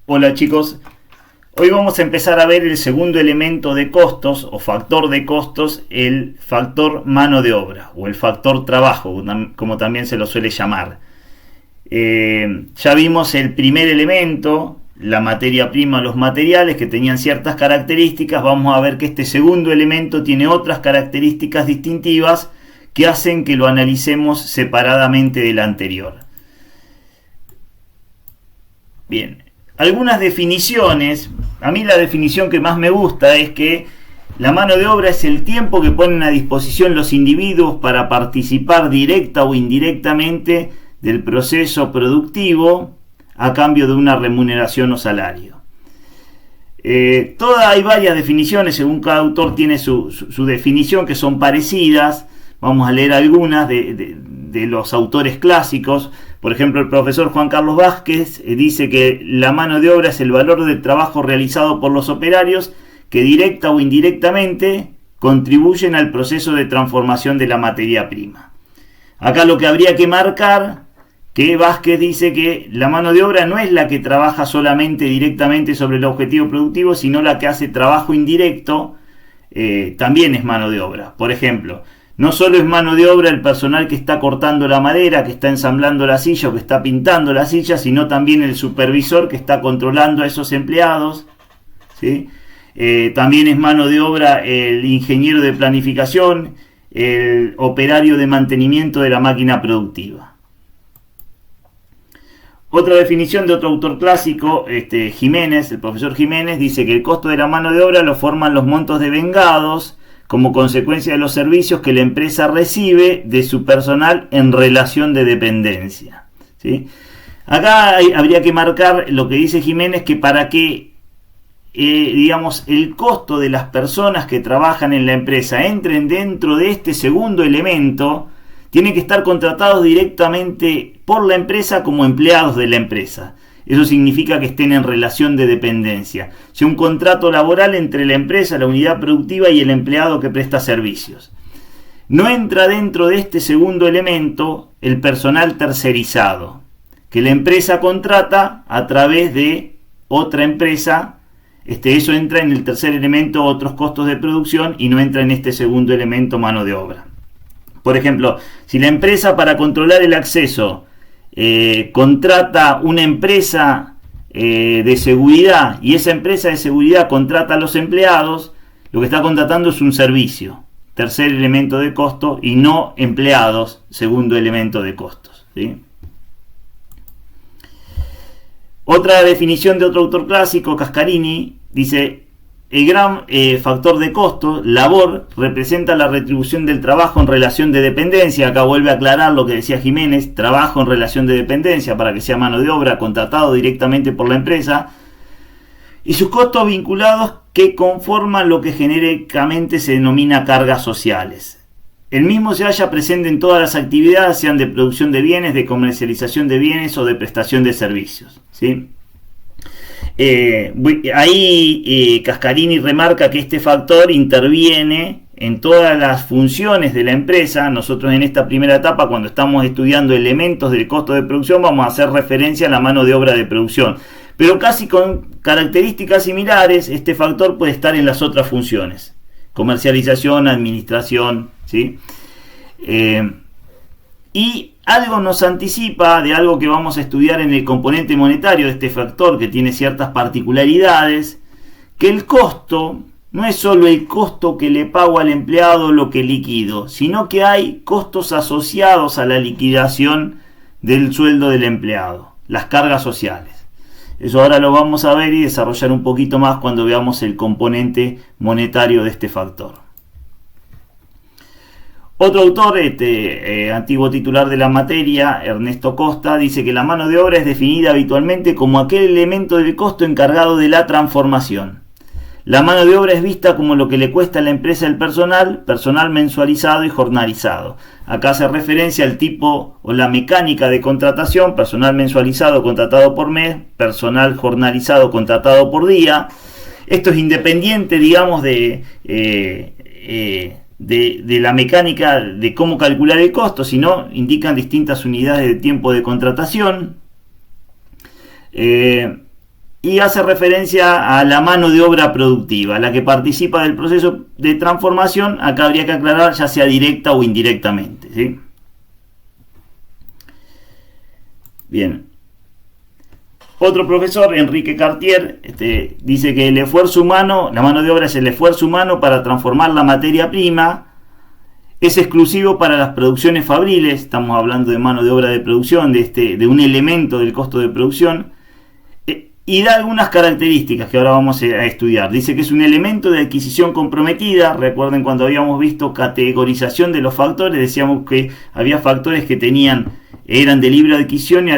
Hola chicos, hoy vamos a empezar a ver el segundo elemento de costos o factor de costos, el factor mano de obra o el factor trabajo, como también se lo suele llamar. Ya vimos el primer elemento, la materia prima, los materiales que tenían ciertas características. Vamos a ver que este segundo elemento tiene otras características distintivas que hacen que lo analicemos separadamente del anterior. Bien. Algunas definiciones. A mí la definición que más me gusta es que la mano de obra es el tiempo que ponen a disposición los individuos para participar directa o indirectamente del proceso productivo a cambio de una remuneración o salario. Hay varias definiciones, según cada autor tiene su definición, que son parecidas. Vamos a leer algunas de los autores clásicos. Por ejemplo, el profesor Juan Carlos Vázquez dice que la mano de obra es el valor del trabajo realizado por los operarios que directa o indirectamente contribuyen al proceso de transformación de la materia prima. Acá lo que habría que marcar, que Vázquez dice que la mano de obra no es la que trabaja solamente directamente sobre el objetivo productivo, sino la que hace trabajo indirecto, también es mano de obra. Por ejemplo, no solo es mano de obra el personal que está cortando la madera, que está ensamblando la silla o que está pintando la silla, sino también el supervisor que está controlando a esos empleados, ¿sí? También es mano de obra el ingeniero de planificación, el operario de mantenimiento de la máquina productiva. Otra definición de otro autor clásico, Jiménez, el profesor Jiménez, dice que el costo de la mano de obra lo forman los montos devengados como consecuencia de los servicios que la empresa recibe de su personal en relación de dependencia, ¿sí? Acá habría que marcar lo que dice Jiménez, que para que el costo de las personas que trabajan en la empresa entren dentro de este segundo elemento, tienen que estar contratados directamente por la empresa como empleados de la empresa. Eso significa que estén en relación de dependencia. Sea un contrato laboral entre la empresa, la unidad productiva y el empleado que presta servicios. No entra dentro de este segundo elemento el personal tercerizado, que la empresa contrata a través de otra empresa. Eso entra en el tercer elemento, otros costos de producción, y no entra en este segundo elemento, mano de obra. Por ejemplo, si la empresa, para controlar el acceso, contrata una empresa de seguridad, y esa empresa de seguridad contrata a los empleados, lo que está contratando es un servicio, tercer elemento de costo, y no empleados, segundo elemento de costos, ¿sí? Otra definición de otro autor clásico, Cascarini, dice: el gran factor de costo, labor, representa la retribución del trabajo en relación de dependencia. Acá vuelve a aclarar lo que decía Jiménez: trabajo en relación de dependencia, para que sea mano de obra, contratado directamente por la empresa, y sus costos vinculados que conforman lo que genéricamente se denomina cargas sociales. El mismo se halla presente en todas las actividades, sean de producción de bienes, de comercialización de bienes o de prestación de servicios, ¿sí? Ahí Cascarini remarca que este factor interviene en todas las funciones de la empresa. Nosotros en esta primera etapa, cuando estamos estudiando elementos del costo de producción, vamos a hacer referencia a la mano de obra de producción, pero casi con características similares. Este factor puede estar en las otras funciones: comercialización, administración, ¿sí? Y algo nos anticipa de algo que vamos a estudiar en el componente monetario de este factor, que tiene ciertas particularidades, que el costo no es solo el costo que le pago al empleado, lo que liquido, sino que hay costos asociados a la liquidación del sueldo del empleado, las cargas sociales. Eso ahora lo vamos a ver y desarrollar un poquito más cuando veamos el componente monetario de este factor. Otro autor, antiguo titular de la materia, Ernesto Costa, dice que la mano de obra es definida habitualmente como aquel elemento del costo encargado de la transformación. La mano de obra es vista como lo que le cuesta a la empresa el personal mensualizado y jornalizado. Acá hace referencia al tipo o la mecánica de contratación: personal mensualizado contratado por mes, personal jornalizado contratado por día. Esto es independiente, digamos, de la mecánica de cómo calcular el costo, sino indican distintas unidades de tiempo de contratación. y hace referencia a la mano de obra productiva, la que participa del proceso de transformación. Acá habría que aclarar ya sea directa o indirectamente, ¿sí? Bien. Otro profesor, Enrique Cartier, dice que el esfuerzo humano, la mano de obra es el esfuerzo humano para transformar la materia prima, es exclusivo para las producciones fabriles. Estamos hablando de mano de obra de producción, de un elemento del costo de producción, y da algunas características que ahora vamos a estudiar. Dice que es un elemento de adquisición comprometida. Recuerden cuando habíamos visto categorización de los factores, decíamos que había factores que eran de libre adquisición y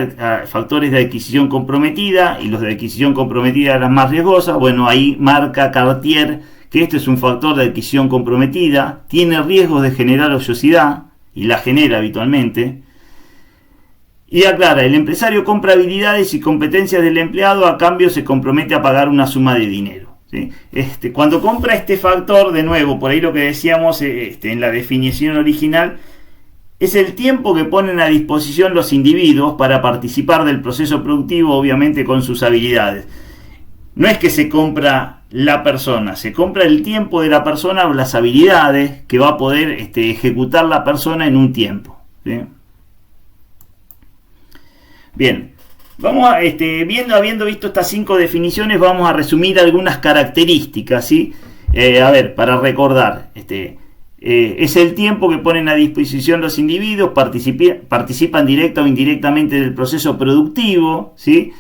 factores de adquisición comprometida, y los de adquisición comprometida eran más riesgosas. Bueno, ahí marca Cartier que este es un factor de adquisición comprometida, tiene riesgos de generar ociosidad, y la genera habitualmente. Y aclara, el empresario compra habilidades y competencias del empleado, a cambio se compromete a pagar una suma de dinero, ¿sí? Cuando compra este factor, de nuevo, por ahí lo que decíamos en la definición original, es el tiempo que ponen a disposición los individuos para participar del proceso productivo, obviamente con sus habilidades. No es que se compra la persona, se compra el tiempo de la persona o las habilidades que va a poder ejecutar la persona en un tiempo, ¿sí? Bien, vamos habiendo visto estas 5 definiciones, vamos a resumir algunas características, ¿sí? A ver, para recordar, es el tiempo que ponen a disposición los individuos, participan directa o indirectamente del proceso productivo, ¿sí?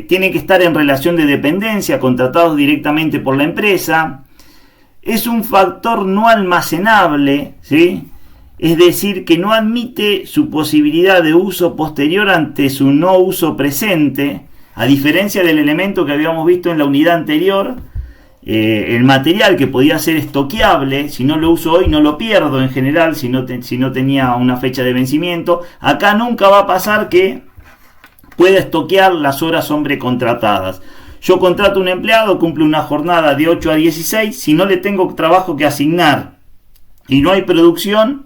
Tienen que estar en relación de dependencia, contratados directamente por la empresa. Es un factor no almacenable, ¿sí? Es decir, que no admite su posibilidad de uso posterior ante su no uso presente, a diferencia del elemento que habíamos visto en la unidad anterior. El material que podía ser estoqueable, si no lo uso hoy no lo pierdo en general, si no tenía una fecha de vencimiento. Acá nunca va a pasar que pueda estoquear las horas hombre contratadas. Yo contrato un empleado, cumple una jornada de 8 a 16, si no le tengo trabajo que asignar y no hay producción,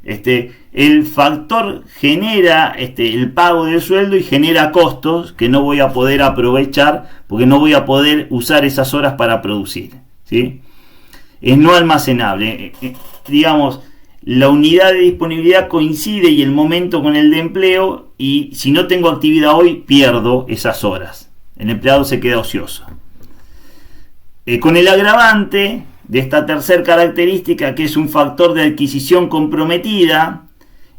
el factor genera el pago del sueldo y genera costos que no voy a poder aprovechar porque no voy a poder usar esas horas para producir, ¿sí? Es no almacenable. Digamos, la unidad de disponibilidad coincide y el momento con el de empleo, y si no tengo actividad hoy pierdo esas horas. El empleado se queda ocioso. Con el agravante de esta tercera característica, que es un factor de adquisición comprometida,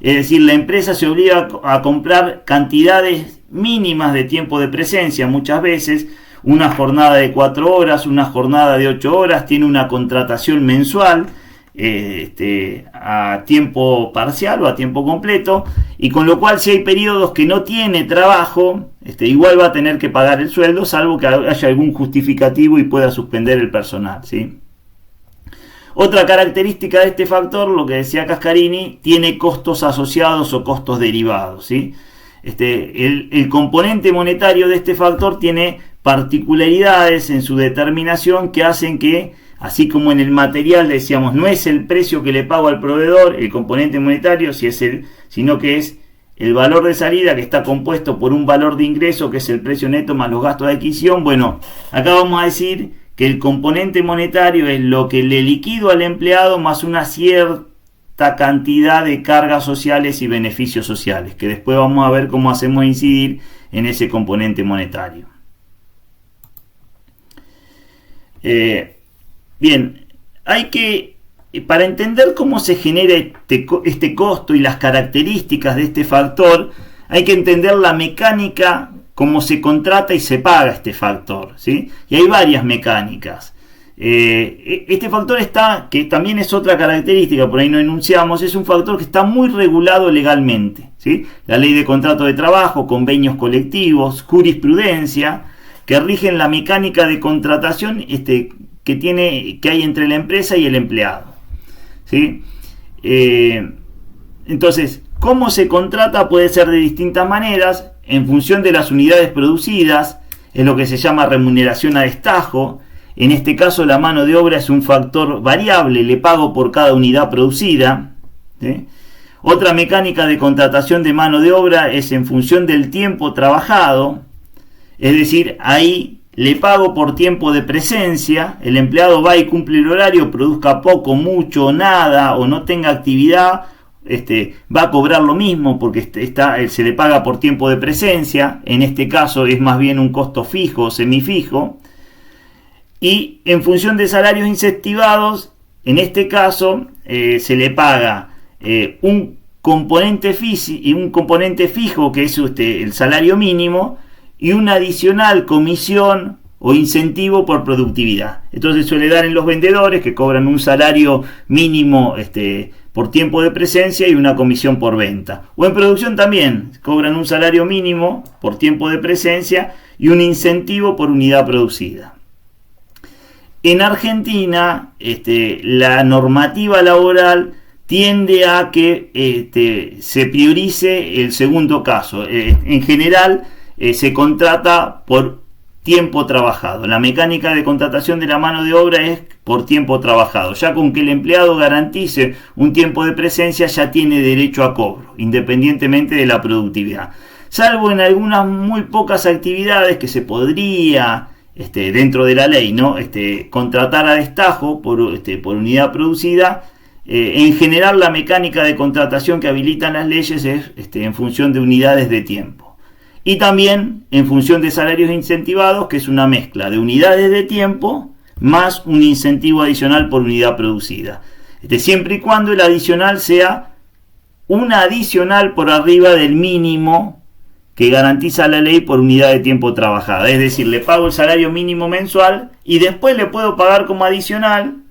es decir, la empresa se obliga a comprar cantidades mínimas de tiempo de presencia, muchas veces una jornada de 4 horas, una jornada de 8 horas, tiene una contratación mensual a tiempo parcial o a tiempo completo, y con lo cual si hay periodos que no tiene trabajo, igual va a tener que pagar el sueldo, salvo que haya algún justificativo y pueda suspender el personal, ¿sí? Otra característica de este factor, lo que decía Cascarini, tiene costos asociados o costos derivados, ¿sí? El componente monetario de este factor tiene particularidades en su determinación que hacen que, así como en el material decíamos, no es el precio que le pago al proveedor, el componente monetario, sino que es el valor de salida, que está compuesto por un valor de ingreso, que es el precio neto más los gastos de adquisición. Bueno, acá vamos a decir que el componente monetario es lo que le liquido al empleado más una cierta cantidad de cargas sociales y beneficios sociales, que después vamos a ver cómo hacemos incidir en ese componente monetario. Bien, para entender cómo se genera este costo y las características de este factor, hay que entender la mecánica, cómo se contrata y se paga este factor, ¿sí? Y hay varias mecánicas. Este factor que también es otra característica, por ahí no enunciamos, es un factor que está muy regulado legalmente, ¿sí? La ley de contrato de trabajo, convenios colectivos, jurisprudencia, que rigen la mecánica de contratación que hay entre la empresa y el empleado, ¿sí? Entonces, cómo se contrata puede ser de distintas maneras, en función de las unidades producidas, es lo que se llama remuneración a destajo. En este caso la mano de obra es un factor variable, le pago por cada unidad producida, ¿sí? Otra mecánica de contratación de mano de obra es en función del tiempo trabajado, es decir, ahí le pago por tiempo de presencia, el empleado va y cumple el horario, produzca poco, mucho, nada, o no tenga actividad, va a cobrar lo mismo porque se le paga por tiempo de presencia. En este caso es más bien un costo fijo o semifijo. Y en función de salarios incentivados, en este caso se le paga un componente fijo, que es el salario mínimo, y una adicional comisión o incentivo por productividad. Entonces suele dar en los vendedores, que cobran un salario mínimo por tiempo de presencia y una comisión por venta. O en producción también cobran un salario mínimo por tiempo de presencia y un incentivo por unidad producida. En Argentina, la normativa laboral tiende a que se priorice el segundo caso. En general, se contrata por tiempo trabajado. La mecánica de contratación de la mano de obra es por tiempo trabajado. Ya con que el empleado garantice un tiempo de presencia, ya tiene derecho a cobro, independientemente de la productividad. Salvo en algunas muy pocas actividades que se podría, dentro de la ley, ¿no? Contratar a destajo por unidad producida. En general, la mecánica de contratación que habilitan las leyes es en función de unidades de tiempo. Y también en función de salarios incentivados, que es una mezcla de unidades de tiempo más un incentivo adicional por unidad producida. Siempre y cuando el adicional sea una adicional por arriba del mínimo que garantiza la ley por unidad de tiempo trabajada. Es decir, le pago el salario mínimo mensual y después le puedo pagar como adicional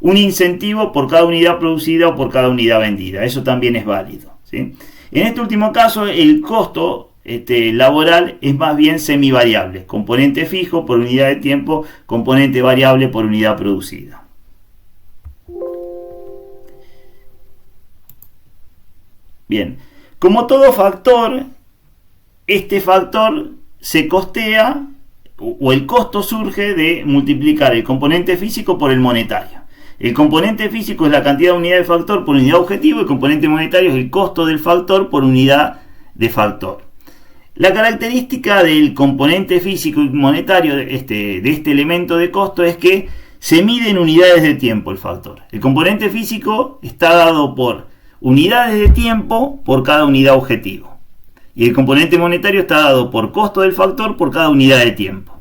un incentivo por cada unidad producida o por cada unidad vendida. Eso también es válido, ¿sí? En este último caso, el costo laboral es más bien semivariable. Componente fijo por unidad de tiempo, componente variable por unidad producida. Bien, como todo factor, este factor se costea, o el costo surge de multiplicar el componente físico por el monetario. El componente físico es la cantidad de unidad de factor por unidad objetivo, y el componente monetario es el costo del factor por unidad de factor. La característica del componente físico y monetario de este elemento de costo es que se mide en unidades de tiempo el factor. El componente físico está dado por unidades de tiempo por cada unidad objetivo. Y el componente monetario está dado por costo del factor por cada unidad de tiempo.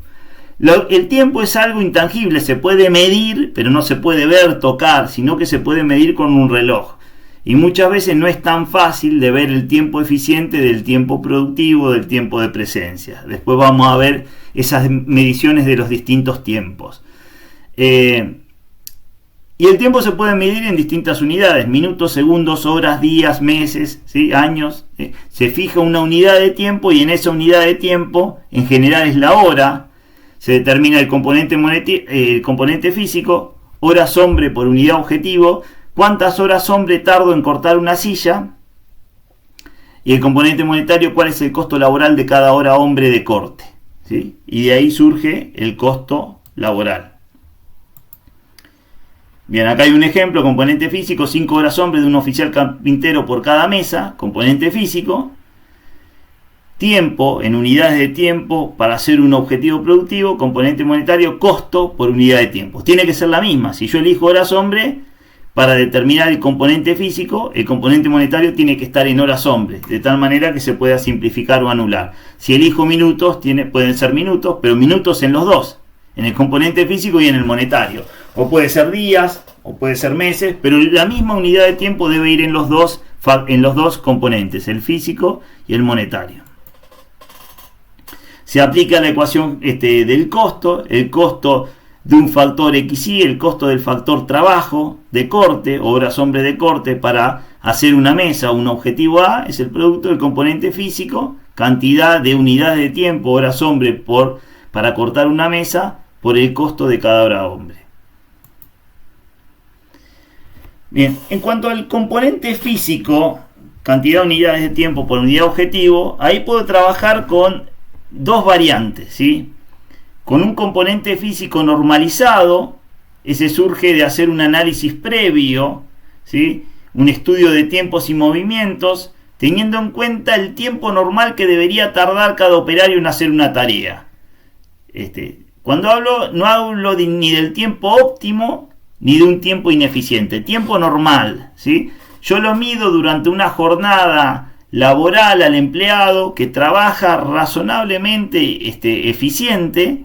El tiempo es algo intangible, se puede medir, pero no se puede ver, tocar, sino que se puede medir con un reloj. Y muchas veces no es tan fácil de ver el tiempo eficiente del tiempo productivo, del tiempo de presencia. Después vamos a ver esas mediciones de los distintos tiempos. Y el tiempo se puede medir en distintas unidades: minutos, segundos, horas, días, meses, ¿sí? Años. Se fija una unidad de tiempo y en esa unidad de tiempo, en general es la hora, se determina el componente físico, horas hombre por unidad objetivo, cuántas horas hombre tardo en cortar una silla, y el componente monetario, cuál es el costo laboral de cada hora hombre de corte, ¿sí? Y de ahí surge el costo laboral. Bien, acá hay un ejemplo: componente físico, 5 horas hombre de un oficial carpintero por cada mesa, componente físico. Tiempo en unidades de tiempo para hacer un objetivo productivo, componente monetario, costo por unidad de tiempo. Tiene que ser la misma. Si yo elijo horas hombre para determinar el componente físico, el componente monetario tiene que estar en horas hombre, de tal manera que se pueda simplificar o anular. Si elijo minutos, pueden ser minutos, pero minutos en los dos, en el componente físico y en el monetario. O puede ser días, o puede ser meses, pero la misma unidad de tiempo debe ir en los dos componentes, el físico y el monetario. Se aplica la ecuación del costo, el costo de un factor XY, el costo del factor trabajo de corte, horas hombre de corte para hacer una mesa, un objetivo A, es el producto del componente físico, cantidad de unidades de tiempo, horas hombre para cortar una mesa, por el costo de cada hora hombre. Bien, en cuanto al componente físico, cantidad de unidades de tiempo por unidad objetivo, ahí puedo trabajar con dos variantes, ¿sí? Con un componente físico normalizado, ese surge de hacer un análisis previo, ¿sí? Un estudio de tiempos y movimientos, teniendo en cuenta el tiempo normal que debería tardar cada operario en hacer una tarea. Cuando hablo, no hablo ni del tiempo óptimo ni de un tiempo ineficiente, tiempo normal, ¿sí? Yo lo mido durante una jornada laboral al empleado que trabaja razonablemente eficiente,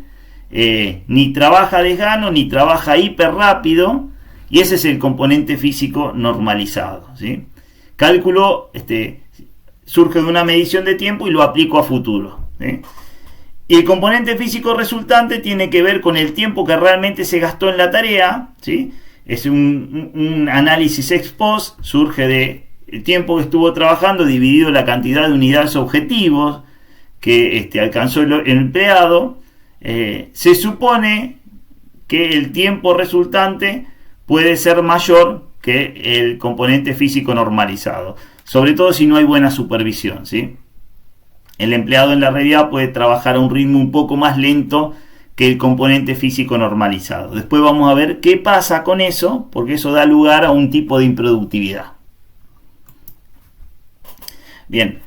ni trabaja desgano, ni trabaja hiper rápido, y ese es el componente físico normalizado, ¿sí? Cálculo surge de una medición de tiempo y lo aplico a futuro, ¿sí? Y el componente físico resultante tiene que ver con el tiempo que realmente se gastó en la tarea, ¿sí? Es un análisis ex post, surge de el tiempo que estuvo trabajando dividido la cantidad de unidades objetivos que alcanzó el empleado. Se supone que el tiempo resultante puede ser mayor que el componente físico normalizado, sobre todo si no hay buena supervisión, ¿sí? El empleado en la realidad puede trabajar a un ritmo un poco más lento que el componente físico normalizado. Después vamos a ver qué pasa con eso, porque eso da lugar a un tipo de improductividad. Bien,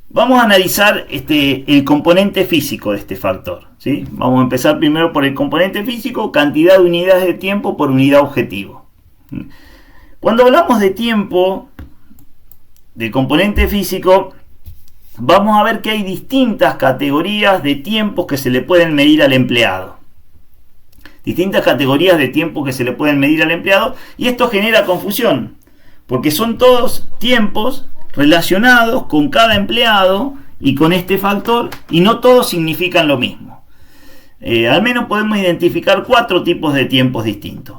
vamos a analizar el componente físico de este factor, ¿sí? Vamos a empezar primero por el componente físico, cantidad de unidades de tiempo por unidad objetivo. Cuando hablamos de tiempo, del componente físico, vamos a ver que hay distintas categorías de tiempos que se le pueden medir al empleado. Distintas categorías de tiempo que se le pueden medir al empleado, y esto genera confusión, porque son todos tiempos relacionados con cada empleado y con este factor, y no todos significan lo mismo. Al menos podemos identificar 4 tipos de tiempos distintos.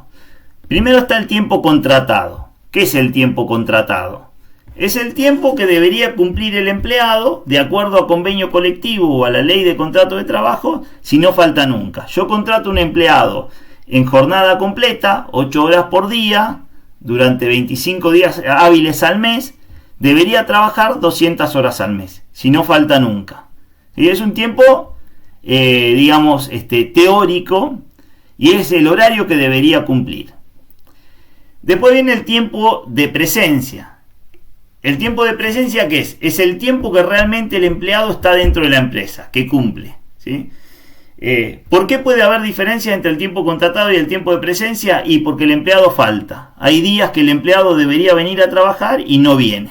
Primero está el tiempo contratado. ¿Qué es el tiempo contratado? Es el tiempo que debería cumplir el empleado de acuerdo a convenio colectivo o a la ley de contrato de trabajo, si no falta nunca. Yo contrato un empleado en jornada completa, 8 horas por día, durante 25 días hábiles al mes, debería trabajar 200 horas al mes, si no falta nunca. Y es un tiempo, teórico, y es el horario que debería cumplir. Después viene el tiempo de presencia. El tiempo de presencia, ¿qué es? Es el tiempo que realmente el empleado está dentro de la empresa, que cumple, ¿sí? ¿Por qué puede haber diferencia entre el tiempo contratado y el tiempo de presencia? Y porque el empleado falta. Hay días que el empleado debería venir a trabajar y no viene.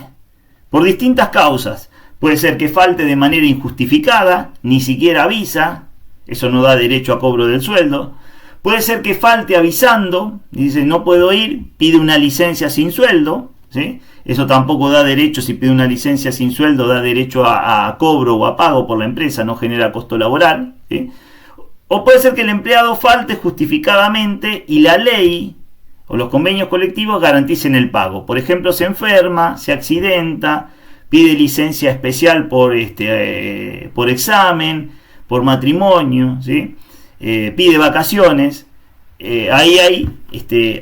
Por distintas causas. Puede ser que falte de manera injustificada, ni siquiera avisa, eso no da derecho a cobro del sueldo. Puede ser que falte avisando, dice no puedo ir, pide una licencia sin sueldo, ¿sí? Eso tampoco da derecho, si pide una licencia sin sueldo, da derecho a cobro o a pago por la empresa, no genera costo laboral, ¿sí? O puede ser que el empleado falte justificadamente y la ley o los convenios colectivos garanticen el pago. Por ejemplo, se enferma, se accidenta, pide licencia especial por examen, por matrimonio, ¿sí? Pide vacaciones. Ahí hay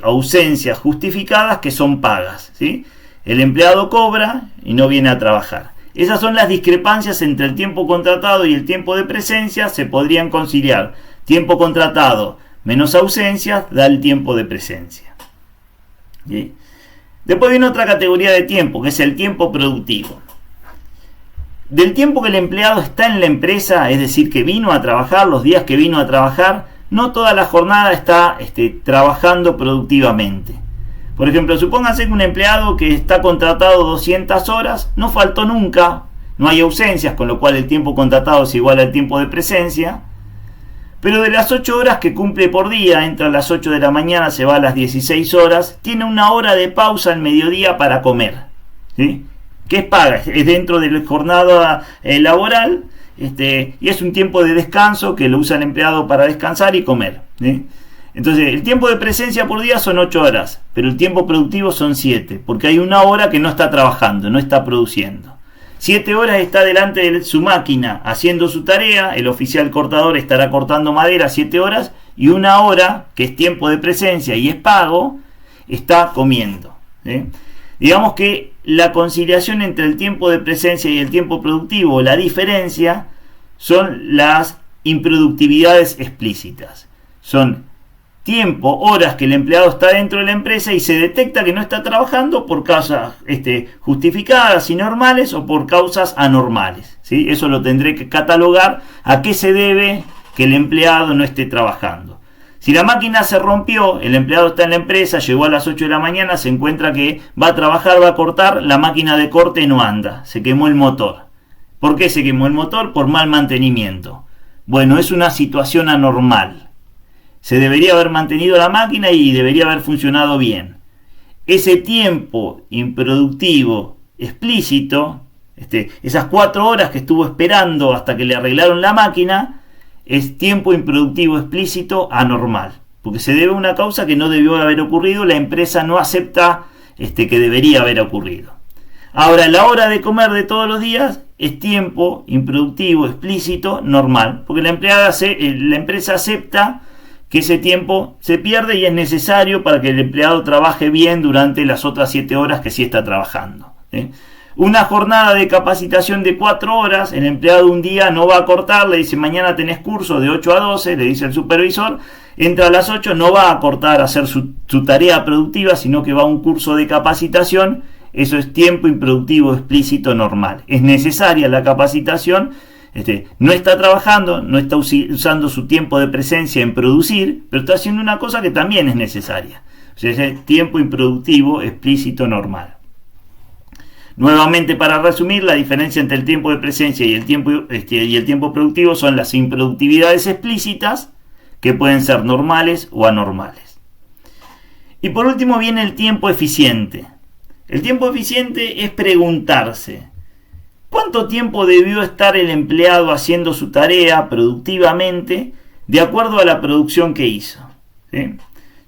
ausencias justificadas que son pagas, ¿sí? El empleado cobra y no viene a trabajar. Esas son las discrepancias entre el tiempo contratado y el tiempo de presencia. Se podrían conciliar. Tiempo contratado menos ausencias da el tiempo de presencia, ¿sí? Después viene otra categoría de tiempo, que es el tiempo productivo. Del tiempo que el empleado está en la empresa, es decir, que vino a trabajar, los días que vino a trabajar, no toda la jornada está trabajando productivamente. Por ejemplo, supónganse que un empleado que está contratado 200 horas, no faltó nunca, no hay ausencias, con lo cual el tiempo contratado es igual al tiempo de presencia. Pero de las 8 horas que cumple por día, entra a las 8 de la mañana, se va a las 16 horas, tiene una hora de pausa al mediodía para comer, ¿sí? Que es paga, es dentro de la jornada laboral, y es un tiempo de descanso que lo usa el empleado para descansar y comer, ¿sí? Entonces el tiempo de presencia por día son 8 horas, pero el tiempo productivo son 7, porque hay una hora que no está trabajando, no está produciendo. 7 horas está delante de su máquina haciendo su tarea, el oficial cortador estará cortando madera 7 horas, y una hora, que es tiempo de presencia y es pago, está comiendo, ¿sí? Digamos que la conciliación entre el tiempo de presencia y el tiempo productivo, la diferencia, son las improductividades explícitas. Son tiempo, horas que el empleado está dentro de la empresa y se detecta que no está trabajando por causas justificadas y normales o por causas anormales, ¿sí? Eso lo tendré que catalogar a qué se debe que el empleado no esté trabajando. Si la máquina se rompió, el empleado está en la empresa, llegó a las 8 de la mañana, se encuentra que va a trabajar, va a cortar, la máquina de corte no anda, se quemó el motor. ¿Por qué se quemó el motor? Por mal mantenimiento. Bueno, es una situación anormal. Se debería haber mantenido la máquina y debería haber funcionado bien. Ese tiempo improductivo explícito, esas 4 horas que estuvo esperando hasta que le arreglaron la máquina, es tiempo improductivo explícito anormal, porque se debe a una causa que no debió haber ocurrido, la empresa no acepta que debería haber ocurrido. Ahora, la hora de comer de todos los días es tiempo improductivo explícito normal, porque la empresa acepta que ese tiempo se pierde y es necesario para que el empleado trabaje bien durante las otras 7 horas que sí está trabajando. Una jornada de capacitación de 4 horas, el empleado un día no va a cortar, le dice mañana tenés curso de 8 a 12, le dice el supervisor, entra a las 8, no va a cortar a hacer su tarea productiva, sino que va a un curso de capacitación. Eso es tiempo improductivo explícito normal. Es necesaria la capacitación, no está trabajando, no está usando su tiempo de presencia en producir, pero está haciendo una cosa que también es necesaria. O sea, es tiempo improductivo explícito normal. Nuevamente, para resumir, la diferencia entre el tiempo de presencia y el tiempo productivo son las improductividades explícitas, que pueden ser normales o anormales. Y por último viene el tiempo eficiente. El tiempo eficiente es preguntarse, ¿cuánto tiempo debió estar el empleado haciendo su tarea productivamente de acuerdo a la producción que hizo? ¿Sí?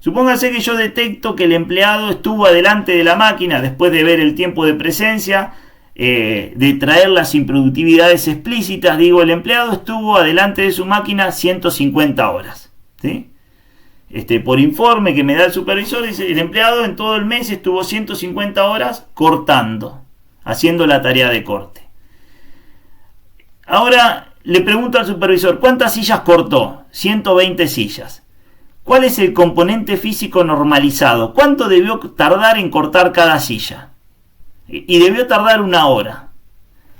Supóngase que yo detecto que el empleado estuvo adelante de la máquina después de ver el tiempo de presencia, de traer las improductividades explícitas. Digo, el empleado estuvo adelante de su máquina 150 horas. ¿Sí? Por informe que me da el supervisor, dice, el empleado en todo el mes estuvo 150 horas cortando, haciendo la tarea de corte. Ahora le pregunto al supervisor, ¿cuántas sillas cortó? 120 sillas. ¿Cuál es el componente físico normalizado? ¿Cuánto debió tardar en cortar cada silla? Y debió tardar 1 hora.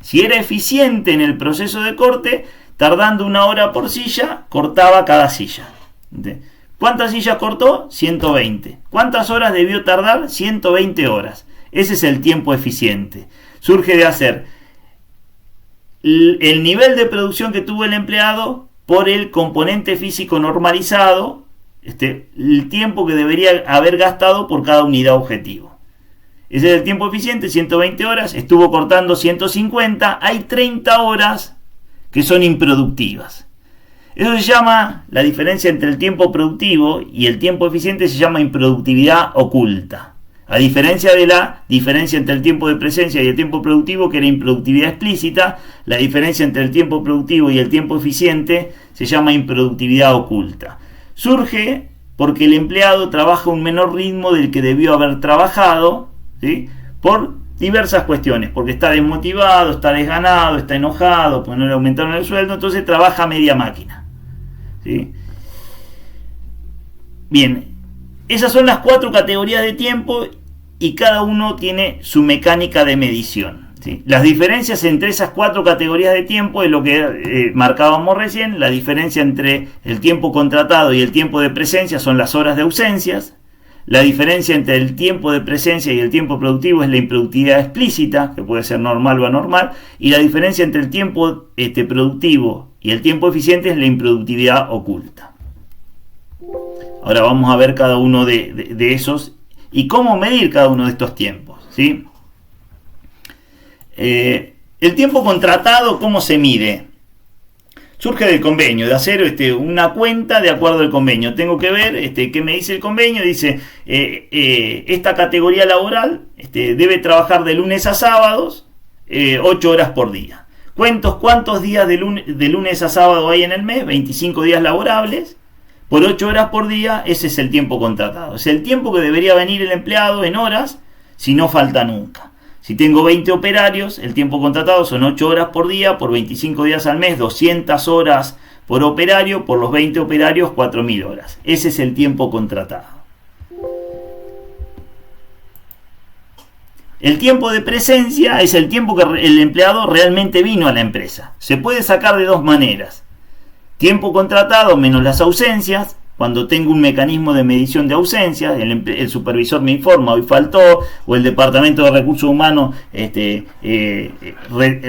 Si era eficiente en el proceso de corte, tardando 1 hora por silla, cortaba cada silla. ¿Cuántas sillas cortó? 120. ¿Cuántas horas debió tardar? 120 horas. Ese es el tiempo eficiente. Surge de hacer el nivel de producción que tuvo el empleado por el componente físico normalizado, el tiempo que debería haber gastado por cada unidad objetivo. Ese es el tiempo eficiente, 120 horas, estuvo cortando 150, hay 30 horas que son improductivas. Eso se llama, la diferencia entre el tiempo productivo y el tiempo eficiente se llama improductividad oculta. A diferencia de la diferencia entre el tiempo de presencia y el tiempo productivo, que era improductividad explícita, la diferencia entre el tiempo productivo y el tiempo eficiente se llama improductividad oculta. Surge porque el empleado trabaja a un menor ritmo del que debió haber trabajado, ¿sí? Por diversas cuestiones, porque está desmotivado, está desganado, está enojado, porque no le aumentaron el sueldo, entonces trabaja a media máquina. ¿Sí? Bien, esas son las 4 categorías de tiempo y cada uno tiene su mecánica de medición. ¿Sí? Las diferencias entre esas 4 categorías de tiempo es lo que marcábamos recién. La diferencia entre el tiempo contratado y el tiempo de presencia son las horas de ausencias. La diferencia entre el tiempo de presencia y el tiempo productivo es la improductividad explícita, que puede ser normal o anormal. Y la diferencia entre el tiempo productivo y el tiempo eficiente es la improductividad oculta. Ahora vamos a ver cada uno de esos y cómo medir cada uno de estos tiempos. ¿Sí? El tiempo contratado, ¿cómo se mide? Surge del convenio, de hacer una cuenta de acuerdo al convenio. Tengo que ver qué me dice el convenio. Dice, esta categoría laboral debe trabajar de lunes a sábados, 8 horas por día. ¿Cuántos días de lunes a sábado hay en el mes? 25 días laborables. Por 8 horas por día, ese es el tiempo contratado. Es el tiempo que debería venir el empleado en horas, si no falta nunca. Si tengo 20 operarios, el tiempo contratado son 8 horas por día, por 25 días al mes, 200 horas por operario, por los 20 operarios, 4.000 horas. Ese es el tiempo contratado. El tiempo de presencia es el tiempo que el empleado realmente vino a la empresa. Se puede sacar de 2 maneras. Tiempo contratado menos las ausencias. Cuando tengo un mecanismo de medición de ausencias, el supervisor me informa, hoy faltó, o el departamento de recursos humanos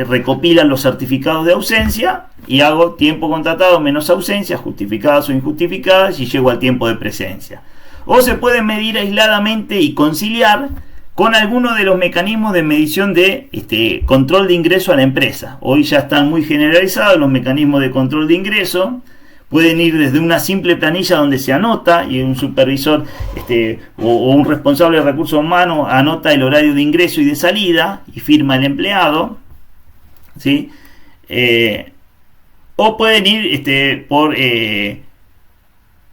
recopila los certificados de ausencia, y hago tiempo contratado menos ausencias, justificadas o injustificadas, y llego al tiempo de presencia. O se puede medir aisladamente y conciliar con alguno de los mecanismos de medición de control de ingreso a la empresa. Hoy ya están muy generalizados los mecanismos de control de ingreso. Pueden ir desde una simple planilla donde se anota y un supervisor o un responsable de recursos humanos anota el horario de ingreso y de salida y firma el empleado, ¿sí? O pueden ir por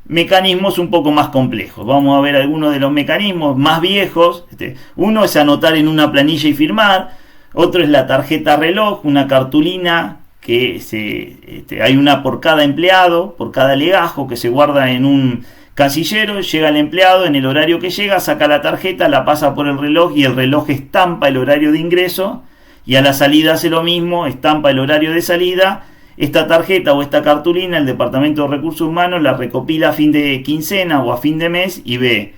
mecanismos un poco más complejos. Vamos a ver algunos de los mecanismos más viejos. Uno es anotar en una planilla y firmar. Otro es la tarjeta reloj, una cartulina que hay una por cada empleado, por cada legajo, que se guarda en un casillero. Llega el empleado, en el horario que llega, saca la tarjeta, la pasa por el reloj y el reloj estampa el horario de ingreso, y a la salida hace lo mismo, estampa el horario de salida. Esta tarjeta o esta cartulina el departamento de recursos humanos la recopila a fin de quincena o a fin de mes y ve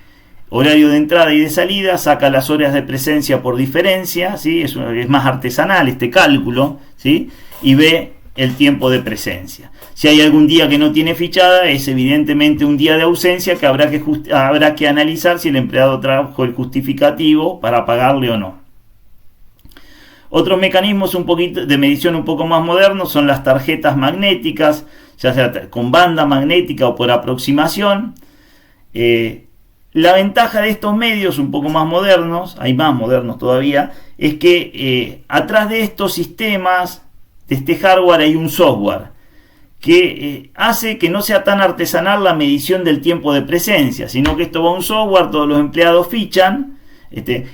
horario de entrada y de salida, saca las horas de presencia por diferencia, ¿sí? Es más artesanal este cálculo, ¿sí? Y ve el tiempo de presencia. Si hay algún día que no tiene fichada, es evidentemente un día de ausencia que habrá que analizar si el empleado trajo el justificativo para pagarle o no. Otros mecanismos de medición un poco más modernos son las tarjetas magnéticas, ya sea con banda magnética o por aproximación. La ventaja de estos medios un poco más modernos, hay más modernos todavía, es que atrás de estos sistemas, de este hardware, hay un software que hace que no sea tan artesanal la medición del tiempo de presencia, sino que esto va a un software, todos los empleados fichan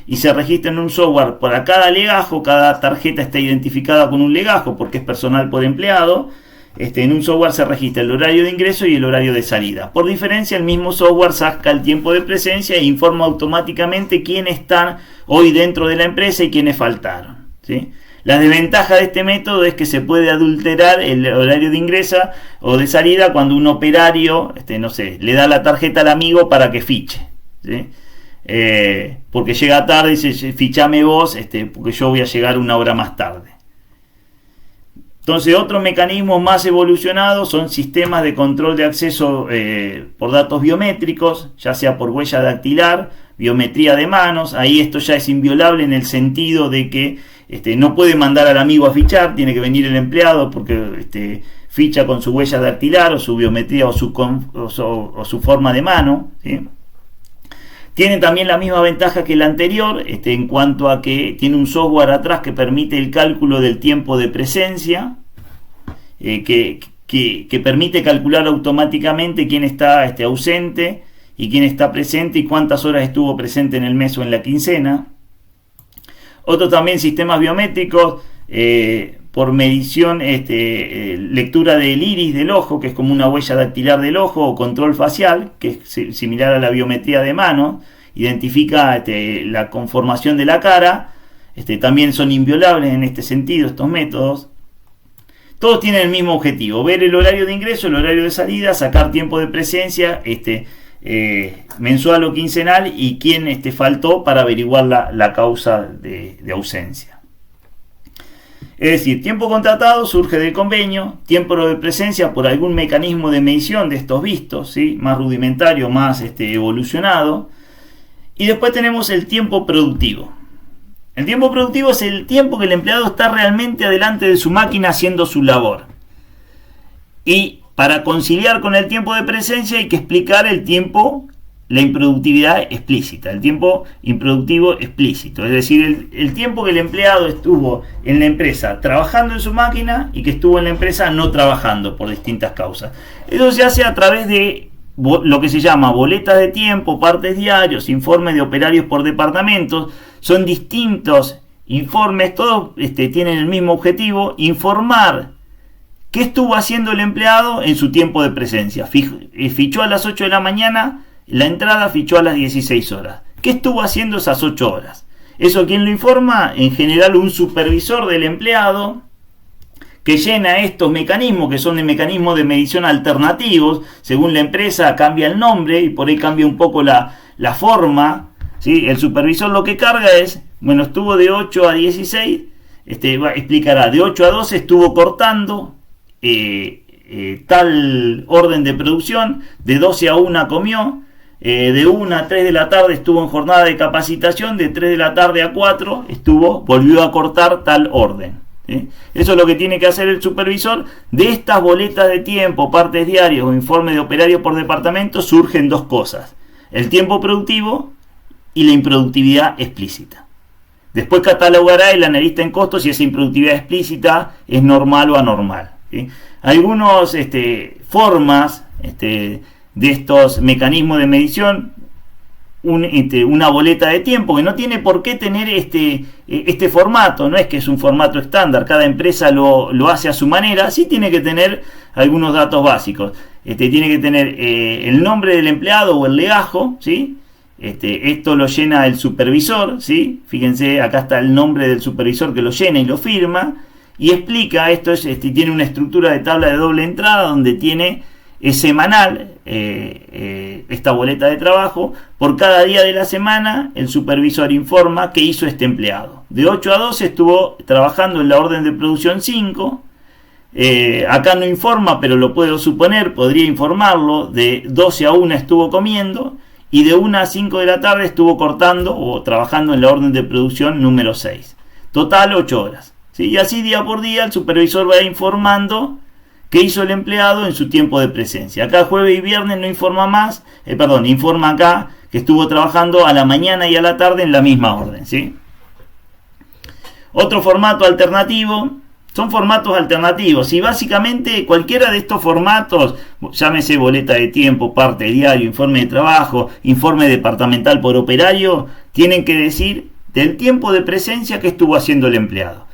y se registra en un software para cada legajo. Cada tarjeta está identificada con un legajo porque es personal por empleado. En un software se registra el horario de ingreso y el horario de salida. Por diferencia, el mismo software saca el tiempo de presencia e informa automáticamente quiénes están hoy dentro de la empresa y quiénes faltaron, ¿sí? La desventaja de este método es que se puede adulterar el horario de ingreso o de salida cuando un operario le da la tarjeta al amigo para que fiche, ¿sí? Porque llega tarde y dice, fichame vos, porque yo voy a llegar una hora más tarde. Entonces, otros mecanismos más evolucionados son sistemas de control de acceso por datos biométricos, ya sea por huella dactilar, biometría de manos. Ahí esto ya es inviolable en el sentido de que no puede mandar al amigo a fichar, tiene que venir el empleado porque ficha con su huella dactilar o su biometría o su forma de mano, ¿sí? Tiene también la misma ventaja que el anterior, en cuanto a que tiene un software atrás que permite el cálculo del tiempo de presencia, que permite calcular automáticamente quién está ausente y quién está presente y cuántas horas estuvo presente en el mes o en la quincena. Otros también sistemas biométricos por medición, lectura del iris del ojo, que es como una huella dactilar del ojo, o control facial, que es similar a la biometría de mano, identifica la conformación de la cara. También son inviolables en este sentido estos métodos. Todos tienen el mismo objetivo: ver el horario de ingreso, el horario de salida, sacar tiempo de presencia mensual o quincenal y quién faltó para averiguar la causa de ausencia. Es decir, tiempo contratado surge del convenio, tiempo de presencia por algún mecanismo de medición de estos vistos, ¿sí? Más rudimentario, más evolucionado. Y después tenemos el tiempo productivo. El tiempo productivo es el tiempo que el empleado está realmente adelante de su máquina haciendo su labor. Y para conciliar con el tiempo de presencia hay que explicar el tiempo, la improductividad explícita, el tiempo improductivo explícito, es decir, el tiempo que el empleado estuvo en la empresa trabajando en su máquina y que estuvo en la empresa no trabajando por distintas causas. Eso se hace a través de lo que se llama boletas de tiempo, partes diarios, informes de operarios por departamentos. Son distintos informes, todos tienen el mismo objetivo: informar qué estuvo haciendo el empleado en su tiempo de presencia. Fichó a las 8 de la mañana, la entrada fichó a las 16 horas. ¿Qué estuvo haciendo esas 8 horas? Eso, ¿quién lo informa? En general un supervisor del empleado, que llena estos mecanismos, que son de mecanismos de medición alternativos. Según la empresa cambia el nombre y por ahí cambia un poco la forma, ¿sí? El supervisor lo que carga es, bueno, estuvo de 8 a 16, explicará, de 8 a 12 estuvo cortando tal orden de producción, de 12 a 1 comió, de 1 a 3 de la tarde estuvo en jornada de capacitación, de 3 de la tarde a 4 volvió a cortar tal orden. ¿Sí? Eso es lo que tiene que hacer el supervisor. De estas boletas de tiempo, partes diarias o informe de operario por departamento surgen dos cosas: el tiempo productivo y la improductividad explícita. Después catalogará el analista en costos si esa improductividad explícita es normal o anormal. ¿Sí? Algunas formas de estos mecanismos de medición, una boleta de tiempo que no tiene por qué tener este formato, no es que es un formato estándar, cada empresa lo hace a su manera. Sí tiene que tener algunos datos básicos, tiene que tener el nombre del empleado o el legajo, ¿sí? Esto lo llena el supervisor, ¿sí? Fíjense, acá está el nombre del supervisor que lo llena y lo firma, y explica, tiene una estructura de tabla de doble entrada donde tiene semanal esta boleta de trabajo. Por cada día de la semana el supervisor informa qué hizo este empleado. De 8 a 12 estuvo trabajando en la orden de producción 5. Acá no informa, pero lo puedo suponer, podría informarlo. De 12 a 1 estuvo comiendo, y de 1 a 5 de la tarde estuvo cortando o trabajando en la orden de producción número 6. Total 8 horas. ¿Sí? Y así día por día el supervisor va informando qué hizo el empleado en su tiempo de presencia. Acá jueves y viernes no informa más, informa acá que estuvo trabajando a la mañana y a la tarde en la misma orden, ¿sí? Otro formato alternativo, son formatos alternativos, y básicamente cualquiera de estos formatos, llámese boleta de tiempo, parte diario, informe de trabajo, informe departamental por operario, tienen que decir del tiempo de presencia que estuvo haciendo el empleado.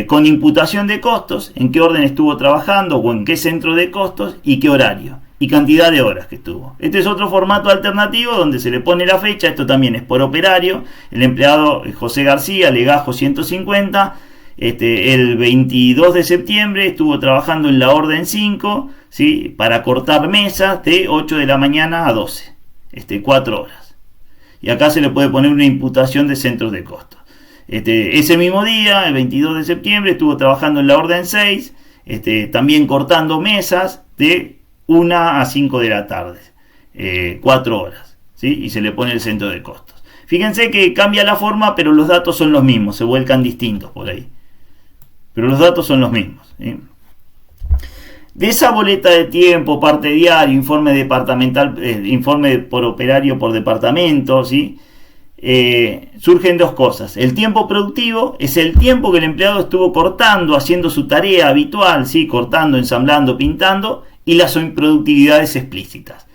Con imputación de costos, en qué orden estuvo trabajando o en qué centro de costos y qué horario y cantidad de horas que estuvo. Este es otro formato alternativo donde se le pone la fecha. Esto también es por operario. El empleado José García, legajo 150, el 22 de septiembre estuvo trabajando en la orden 5, ¿sí? Para cortar mesas de 8 de la mañana a 12, 4 horas. Y acá se le puede poner una imputación de centros de costos. Ese mismo día, el 22 de septiembre, estuvo trabajando en la orden 6, también cortando mesas de 1 a 5 de la tarde, 4 horas, ¿sí? Y se le pone el centro de costos. Fíjense que cambia la forma, pero los datos son los mismos, se vuelcan distintos por ahí, pero los datos son los mismos, ¿sí? De esa boleta de tiempo, parte diario, informe departamental, informe por operario por departamento, ¿sí? Surgen dos cosas. El tiempo productivo es el tiempo que el empleado estuvo cortando, haciendo su tarea habitual, ¿sí? Cortando, ensamblando, pintando, y las improductividades explícitas.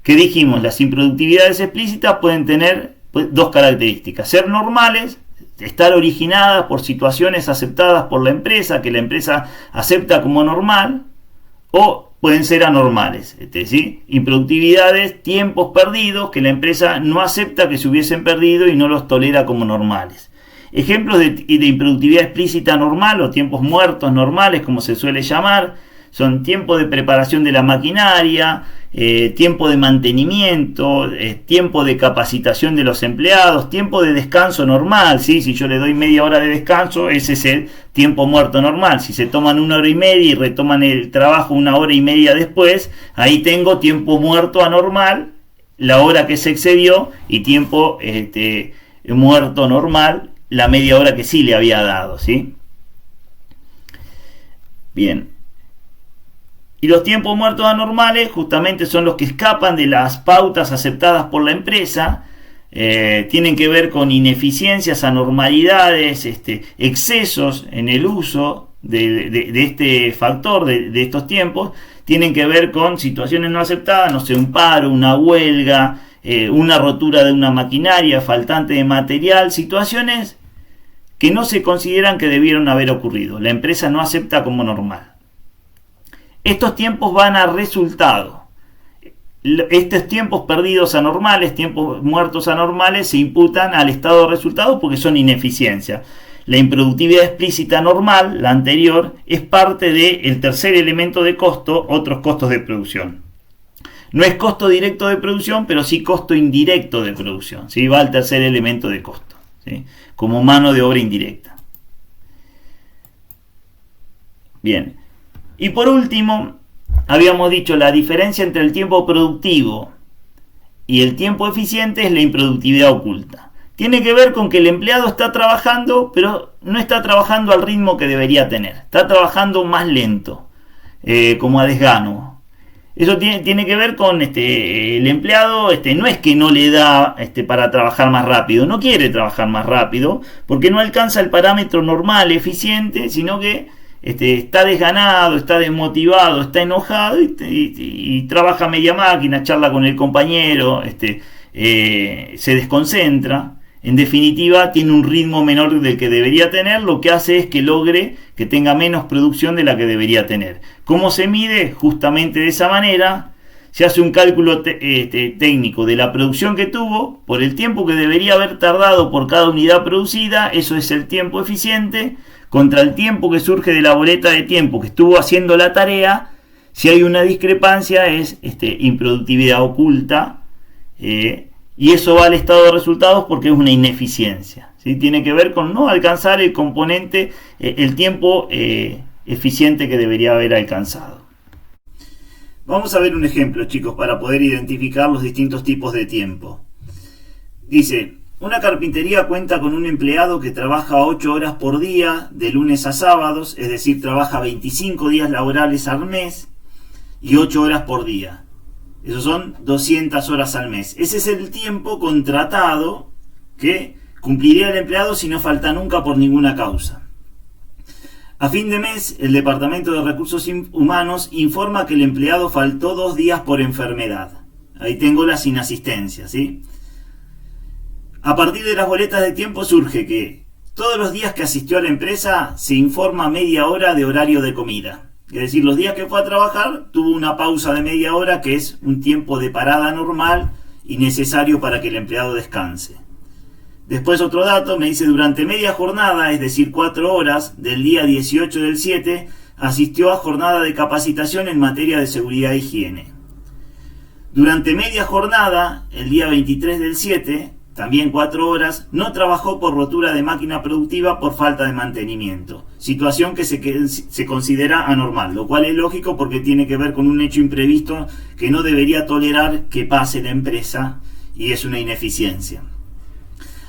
¿Qué dijimos? Las improductividades explícitas pueden tener dos características: ser normales, estar originadas por situaciones aceptadas por la empresa, que la empresa acepta como normal, o pueden ser anormales, ¿sí? Improductividades, tiempos perdidos que la empresa no acepta que se hubiesen perdido y no los tolera como normales. Ejemplos de improductividad explícita normal o tiempos muertos normales, como se suele llamar, son tiempo de preparación de la maquinaria, tiempo de mantenimiento, tiempo de capacitación de los empleados, tiempo de descanso normal, ¿sí? Si yo le doy media hora de descanso, ese es el tiempo muerto normal. Si se toman 1 hora y media y retoman el trabajo 1 hora y media después, ahí tengo tiempo muerto anormal, la hora que se excedió, y tiempo muerto normal, la media hora que sí le había dado, ¿sí? Bien. Y los tiempos muertos anormales justamente son los que escapan de las pautas aceptadas por la empresa. Tienen que ver con ineficiencias, anormalidades, excesos en el uso de este factor, de estos tiempos. Tienen que ver con situaciones no aceptadas, no sé, un paro, una huelga, una rotura de una maquinaria, faltante de material, situaciones que no se consideran que debieron haber ocurrido. La empresa no acepta como normal. Estos tiempos van a resultado. Estos tiempos perdidos anormales, tiempos muertos anormales, se imputan al estado de resultado porque son ineficiencia. La improductividad explícita normal, la anterior, es parte del tercer elemento de costo, otros costos de producción. No es costo directo de producción, pero sí costo indirecto de producción. ¿Sí? Va al tercer elemento de costo, ¿sí? Como mano de obra indirecta. Bien. Y por último, habíamos dicho la diferencia entre el tiempo productivo y el tiempo eficiente es la improductividad oculta. Tiene que ver con que el empleado está trabajando, pero no está trabajando al ritmo que debería tener. Está trabajando más lento, como a desgano. Eso tiene que ver con el empleado, no es que no le da para trabajar más rápido, no quiere trabajar más rápido, porque no alcanza el parámetro normal, eficiente, sino que está desganado, está desmotivado, está enojado y trabaja media máquina, charla con el compañero, se desconcentra. En definitiva, tiene un ritmo menor del que debería tener, lo que hace es que logre que tenga menos producción de la que debería tener. ¿Cómo se mide? Justamente de esa manera. Se hace un cálculo técnico de la producción que tuvo por el tiempo que debería haber tardado por cada unidad producida, eso es el tiempo eficiente, contra el tiempo que surge de la boleta de tiempo que estuvo haciendo la tarea. Si hay una discrepancia es improductividad oculta, y eso va al estado de resultados porque es una ineficiencia, ¿sí? Tiene que ver con no alcanzar el componente, el tiempo eficiente que debería haber alcanzado. Vamos a ver un ejemplo, chicos, para poder identificar los distintos tipos de tiempo. Dice, una carpintería cuenta con un empleado que trabaja 8 horas por día, de lunes a sábados, es decir, trabaja 25 días laborales al mes y 8 horas por día. Esos son 200 horas al mes. Ese es el tiempo contratado que cumpliría el empleado si no falta nunca por ninguna causa. A fin de mes, el Departamento de Recursos Humanos informa que el empleado faltó 2 días por enfermedad. Ahí tengo las inasistencias, ¿sí? A partir de las boletas de tiempo surge que todos los días que asistió a la empresa se informa media hora de horario de comida. Es decir, los días que fue a trabajar tuvo una pausa de media hora que es un tiempo de parada normal y necesario para que el empleado descanse. Después otro dato me dice durante media jornada, es decir 4 horas del día 18 del 7, asistió a jornada de capacitación en materia de seguridad e higiene. Durante media jornada, el día 23 del 7, también 4 horas, no trabajó por rotura de máquina productiva por falta de mantenimiento. Situación que se considera anormal, lo cual es lógico porque tiene que ver con un hecho imprevisto que no debería tolerar que pase la empresa y es una ineficiencia.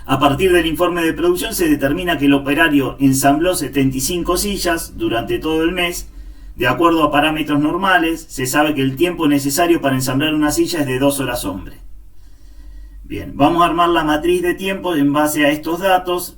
A partir del informe de producción se determina que el operario ensambló 75 sillas durante todo el mes. De acuerdo a parámetros normales, se sabe que el tiempo necesario para ensamblar una silla es de 2 horas hombre. Bien, vamos a armar la matriz de tiempo en base a estos datos.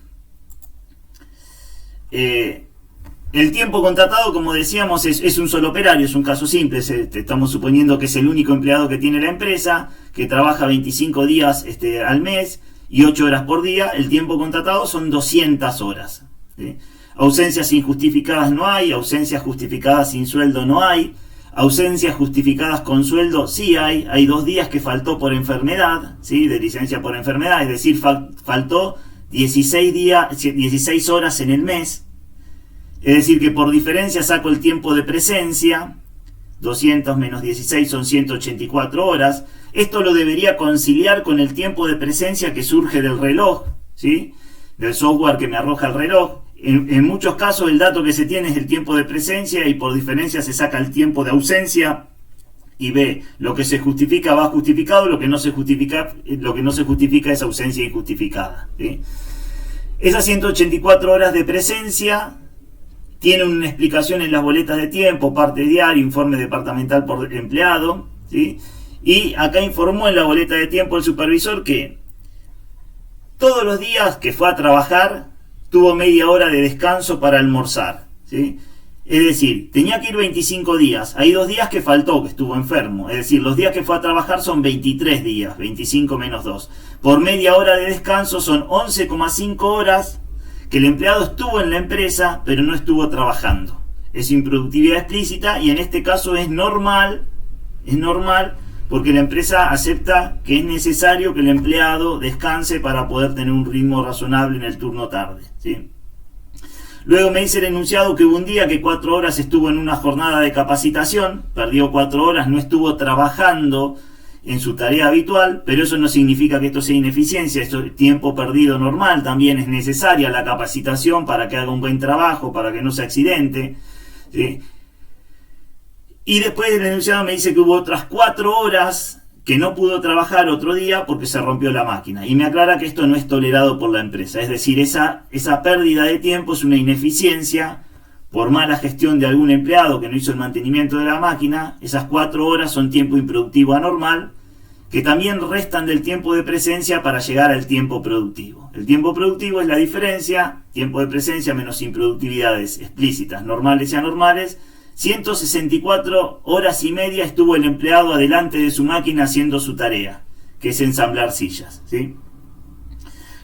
El tiempo contratado, como decíamos, es un solo operario, es un caso simple. Estamos suponiendo que es el único empleado que tiene la empresa, que trabaja 25 días al mes y 8 horas por día. El tiempo contratado son 200 horas. ¿Sí? Ausencias injustificadas no hay, ausencias justificadas sin sueldo no hay. Ausencias justificadas con sueldo sí hay 2 días que faltó por enfermedad, ¿sí? De licencia por enfermedad, es decir, faltó 16 horas en el mes, es decir que por diferencia saco el tiempo de presencia, 200 menos 16 son 184 horas, esto lo debería conciliar con el tiempo de presencia que surge del reloj, ¿sí? Del software que me arroja el reloj. En muchos casos el dato que se tiene es el tiempo de presencia y por diferencia se saca el tiempo de ausencia y ve lo que se justifica va justificado, lo que no se justifica es ausencia injustificada, ¿sí? Esas 184 horas de presencia tienen una explicación en las boletas de tiempo, parte diario, informe departamental por empleado, ¿sí? Y acá informó en la boleta de tiempo el supervisor que todos los días que fue a trabajar tuvo media hora de descanso para almorzar, ¿sí? Es decir, tenía que ir 25 días. Hay 2 días que faltó, que estuvo enfermo. Es decir, los días que fue a trabajar son 23 días, 25 menos 2. Por media hora de descanso son 11,5 horas que el empleado estuvo en la empresa, pero no estuvo trabajando. Es improductividad explícita y en este caso es normal porque la empresa acepta que es necesario que el empleado descanse para poder tener un ritmo razonable en el turno tarde, ¿sí? Luego me dice el enunciado que hubo un día que 4 horas estuvo en una jornada de capacitación, perdió 4 horas, no estuvo trabajando en su tarea habitual, pero eso no significa que esto sea ineficiencia, esto es tiempo perdido normal, también es necesaria la capacitación para que haga un buen trabajo, para que no se accidente, ¿sí? Y después el enunciado me dice que hubo otras 4 horas que no pudo trabajar otro día porque se rompió la máquina, y me aclara que esto no es tolerado por la empresa, es decir, esa pérdida de tiempo es una ineficiencia por mala gestión de algún empleado que no hizo el mantenimiento de la máquina. Esas 4 horas son tiempo improductivo anormal, que también restan del tiempo de presencia para llegar al tiempo productivo. El tiempo productivo es la diferencia, tiempo de presencia menos improductividades explícitas, normales y anormales. 164 horas y media estuvo el empleado adelante de su máquina haciendo su tarea, que es ensamblar sillas, ¿sí?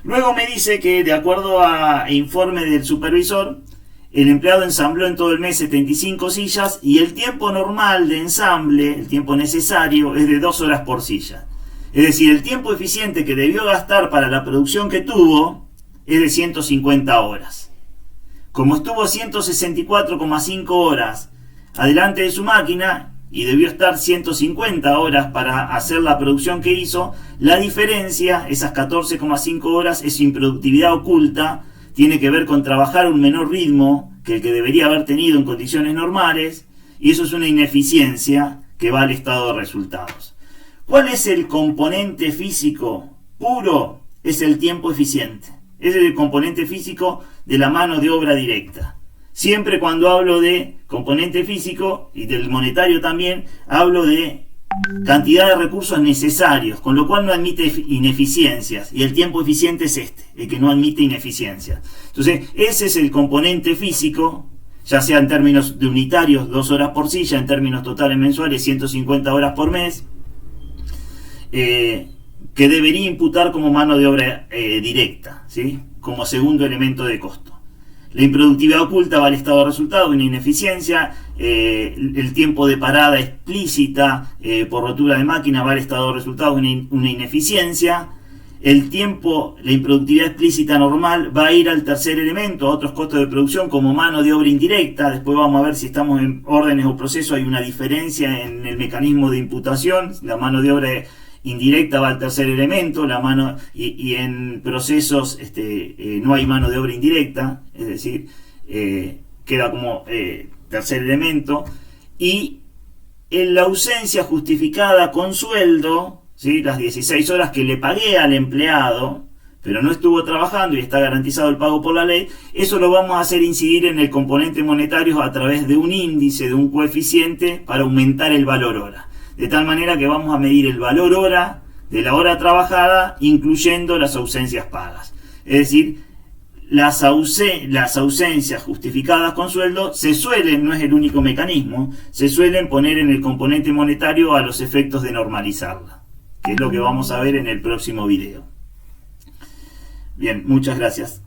Luego me dice que, de acuerdo a informe del supervisor, el empleado ensambló en todo el mes 75 sillas y el tiempo normal de ensamble, el tiempo necesario, es de 2 horas por silla. Es decir, el tiempo eficiente que debió gastar para la producción que tuvo es de 150 horas. Como estuvo 164,5 horas adelante de su máquina y debió estar 150 horas para hacer la producción que hizo, la diferencia, esas 14,5 horas, es improductividad oculta, tiene que ver con trabajar a un menor ritmo que el que debería haber tenido en condiciones normales, y eso es una ineficiencia que va al estado de resultados. ¿Cuál es el componente físico puro? Es el tiempo eficiente. Es el componente físico de la mano de obra directa. Siempre cuando hablo de componente físico y del monetario también, hablo de cantidad de recursos necesarios, con lo cual no admite ineficiencias, y el tiempo eficiente es el que no admite ineficiencias. Entonces, ese es el componente físico, ya sea en términos de unitarios, 2 horas por silla, en términos totales mensuales, 150 horas por mes, que debería imputar como mano de obra directa, ¿sí? Como segundo elemento de costo. La improductividad oculta va al estado de resultado, una ineficiencia. El tiempo de parada explícita por rotura de máquina va al estado de resultado, una ineficiencia. El tiempo, la improductividad explícita normal va a ir al tercer elemento, a otros costos de producción como mano de obra indirecta. Después vamos a ver si estamos en órdenes o procesos, hay una diferencia en el mecanismo de imputación. La mano de obra indirecta va al tercer elemento, y en procesos no hay mano de obra indirecta, es decir, queda como tercer elemento. Y en la ausencia justificada con sueldo, ¿sí? Las 16 horas que le pagué al empleado, pero no estuvo trabajando y está garantizado el pago por la ley, eso lo vamos a hacer incidir en el componente monetario a través de un índice, de un coeficiente, para aumentar el valor hora. De tal manera que vamos a medir el valor hora de la hora trabajada, incluyendo las ausencias pagas. Es decir, las ausencias justificadas con sueldo se suelen, no es el único mecanismo, se suelen poner en el componente monetario a los efectos de normalizarla, que es lo que vamos a ver en el próximo video. Bien, muchas gracias.